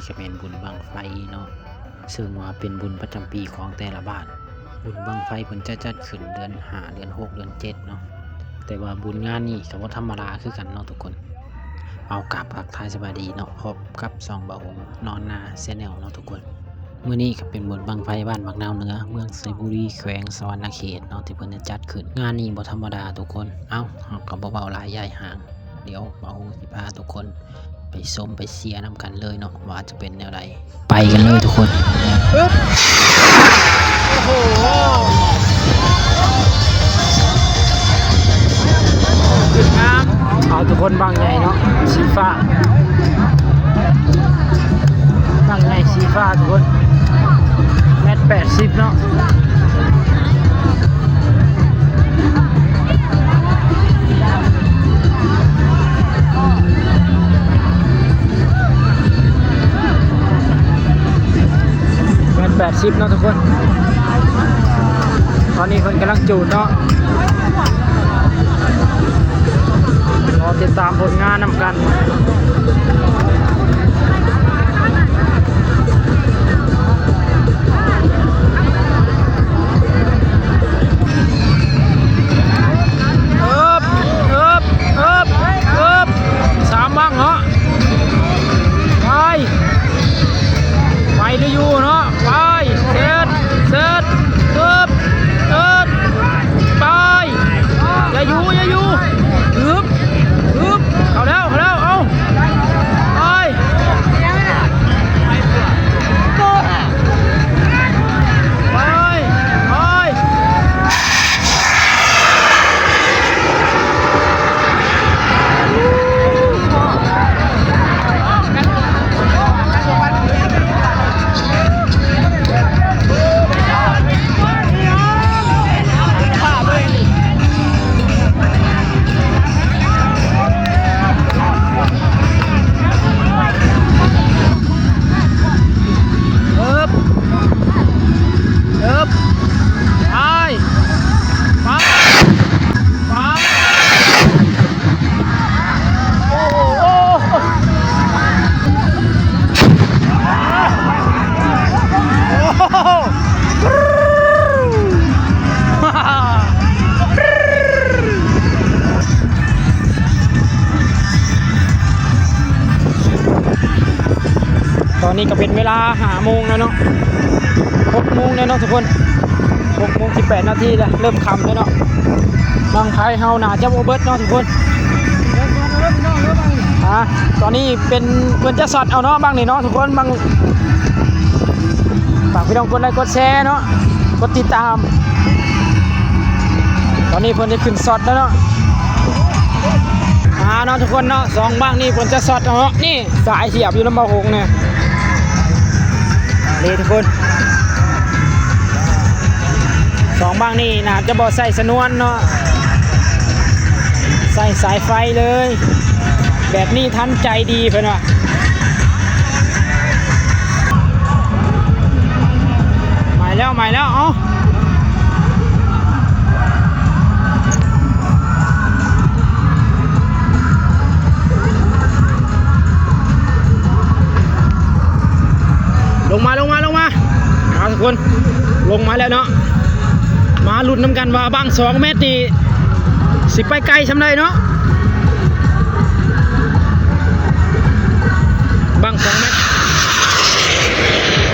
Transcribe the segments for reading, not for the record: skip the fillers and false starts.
นี่ก็เป็นบุญบั้งไฟเนาะซึ่งว่าเป็นบุญประจำปีของแต่ละบ้านบุญบั้งไฟเพิ่นจะจัดขึ้นเดือน5เดือน6เดือน7เนาะแต่ว่าบุญงานนี้ก็บ่ธรรมดาคือกันเนาะทุกคนเอากราบทักทายสวัสดีเนาะพบกับ2บ่าวหงนอนนาแชนแนลเนาะทุกคนมื้อนี้ก็เป็นบุญบั้งไฟบ้านบักนาวเหนือเมืองไสบุรีแขวงสวรรณเขตเนาะที่เพิ่นจะจัดขึ้นงานนี้บ่ธรรมดาทุกคนเอ้าเฮาก็บ่เว้าหลายใหญ่ห่างเดี๋ยวบ่าวหงสิพาทุกคนไปชมไปเชียร์นำกันเลยเนาะว่าจะเป็นแนวใดไปกันเลยทุกคนโอ้โหขึ้นน้ำเอาทุกคนบางใหญ่เนาะสีฟ้าบางใหญ่สีฟ้าทุกคน1.80 เนาะ1.80 เนาะทุกคนตอนนี้เพิ่นกำลังจูดเนาะรอติดตามผลงานนำกัน3บ้างเนาะไปหรืออยู่เนาะไปเสร็จไปอย่าอยู่ฮึบเข้าแล้วเอาไปตอนนี้ก็เป็นเวลา5 โมงแล้วเนาะ6 โมงแล้วเนาะทุกคน6 โมง 18 นาทีแล้วเริ่มค่ำแล้วเนาะบางไทยเฮาน่าจะบ่เบิดเนาะทุกคนตอนนี้เป็นเพิ่นจะสอดเอาเนาะบางนี่เนาะทุกคนบางฝากพี่น้องกดไลค์กดแชร์เนาะกดติดตามตอนนี้เพิ่นจะขึ้นสอดแล้วเนาะเนาะทุกคนเนาะ2บ้างนี่เพิ่นจะสอดเอาเนาะนี่สายเสียบอยู่ลำบากหงเนี่ยนี่ทุกคน2บ้างนี่นะจะบ่ใส่สนวนเนาะใส่สายไฟเลยแบบนี้ทันใจดีเพิ่นว่าใหม่แล้วเอาลงมาเอาทุกคนลงมาแล้วเนาะมาลุ้นน้ำกันว่าบาง2 เมตรนี่สิไปไกลชำไรเนาะบาง2 เมตร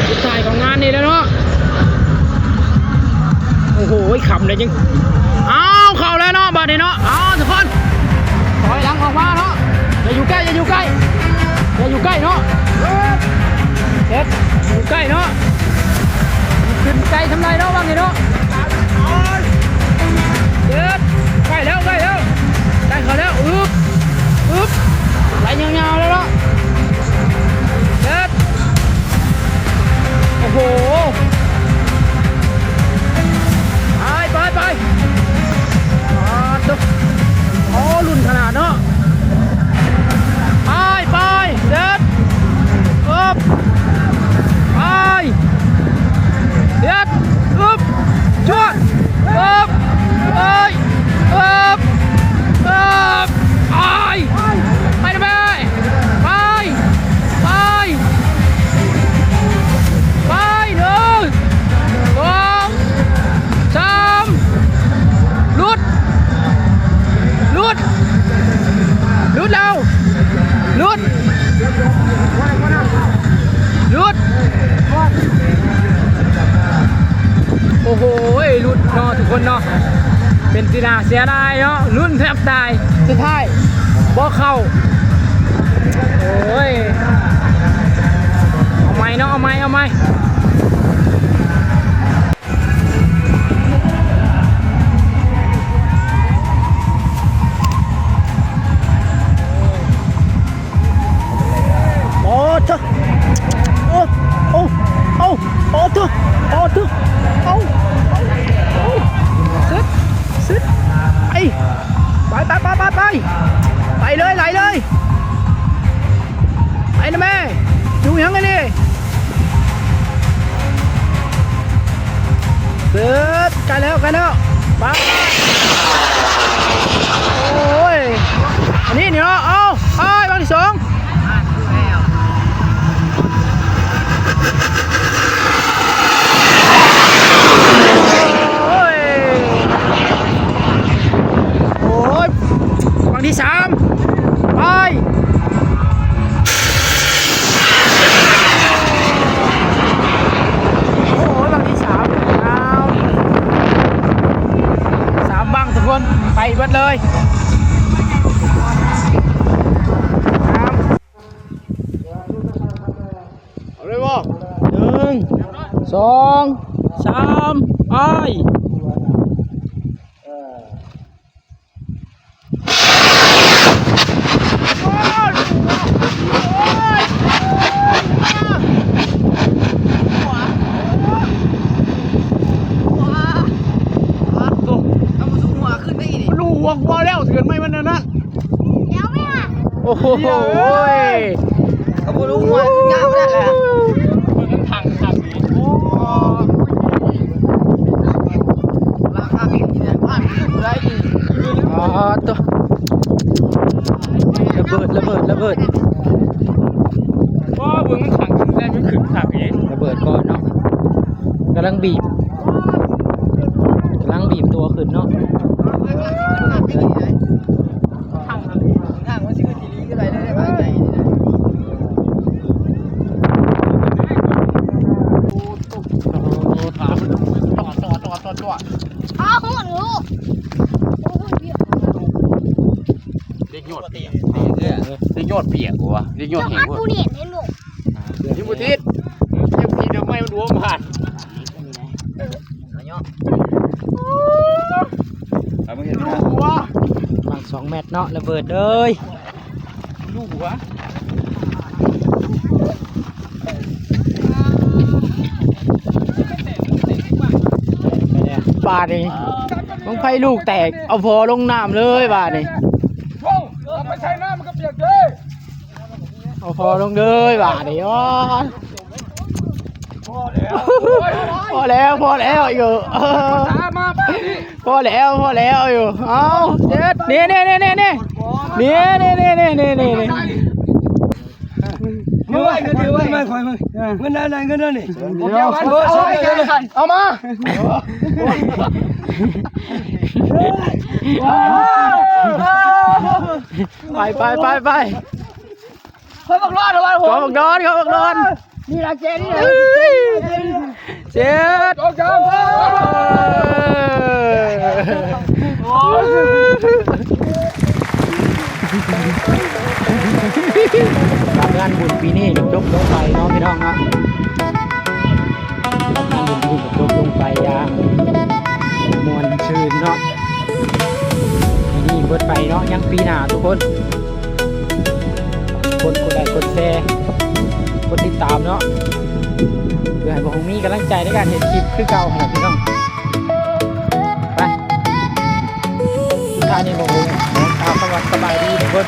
สุดท้ายของงานนี่แล้วเนาะโอ้โหขำเลยจริงเอาเข้าแล้วเนาะบาดนี้เนาะเอาทุกคนถอยหลังออกมาเนาะอย่าอยู่ใกล้เนาะเด็ดอยู่ใกล้เนาะขึ้นไกลทำไรเนาะบางทีเนาะเด็ดใกล้แล้วได้เขาแล้วอึ๊บไหลยาวๆแล้วเนาะเด็ดโอ้โหไปโอ้รุ่นขนาดเนาะไปเด็ดอึ๊บไปเด็ดอึ๊บชนอึ๊บเอ้ยอึ๊บ อ้า ลุดโอ้โหลุดเนาะทุกคนเนาะเป็นสีนาเสียดายเนาะรุ่นแทบตายสุดท้ายบ่เข้าโอ้ยเอาไหมเนาะเอาไหมโอ้เถอะโอ้โอ้โอ้โอ้เถอะโอ้เถอะโอ้ซึดไปเลยไหลเลยไปนะแม่อยู่ยังไงนี่ซึดกันแล้วไปโอ้ยอันนี้เนาะเอาบางที่สองที่สามไปโอ้โหบังที่สามเอา3บังทุกคนไปเบิดเลยเอาเลยวะ1 2 3ไปวัวแล้วเถื่อนไม่มันนั่นนะเดี๋ยวไม่อ่ะโอ้โหเขารู้หัวงามแล้วแหละมันถังนี้ราคาเป็นที่ไหนบ้านไรอีกตัวระเบิดว้าเบื้องมันถังได้ไม่ขึ้นถังเองระเบิดก่อนเนาะกำลังบีบตัวขึ้นเนาะเรียกยอดเปียกวะเรียกยอดเห็นวะยิงบุตรทิศยังพีทำไมมันหัวผ่านลูกวะบาง2 เมตรเนาะระเบิดเลยลูกวะบาดนี่ต้องไฟลูกแตกเอาพอลงน้ำเลยบาดนี่ไม่ใช่น้ำมันก็เปียกเลยเอาพอลงเลยบาดนี่พอแล้วอยู่พอแล้วอยู่เอาเด็ดนี่ถือไว้ไม่คอยมึงเงินได้เงินนี่เอามาไปเขาบอกร้อนนี่ละเจนี่ละเจ็ดรับงานบุญปีนี้จบลงไปเนาะพี่น้องเนาะรับงานบุญปีจบลงไปยามวนชื่นเนาะปีนี้เบิดไปเนาะยังปีหน้าทุกคนกดไลค์กดแชร์กดติดตามเนาะเพื่อให้พวกผมมีกำลังใจในการเห็นคลิปคือเก่าให้พี่น้องไปท่านี้พวกผมสบายดีทุกคน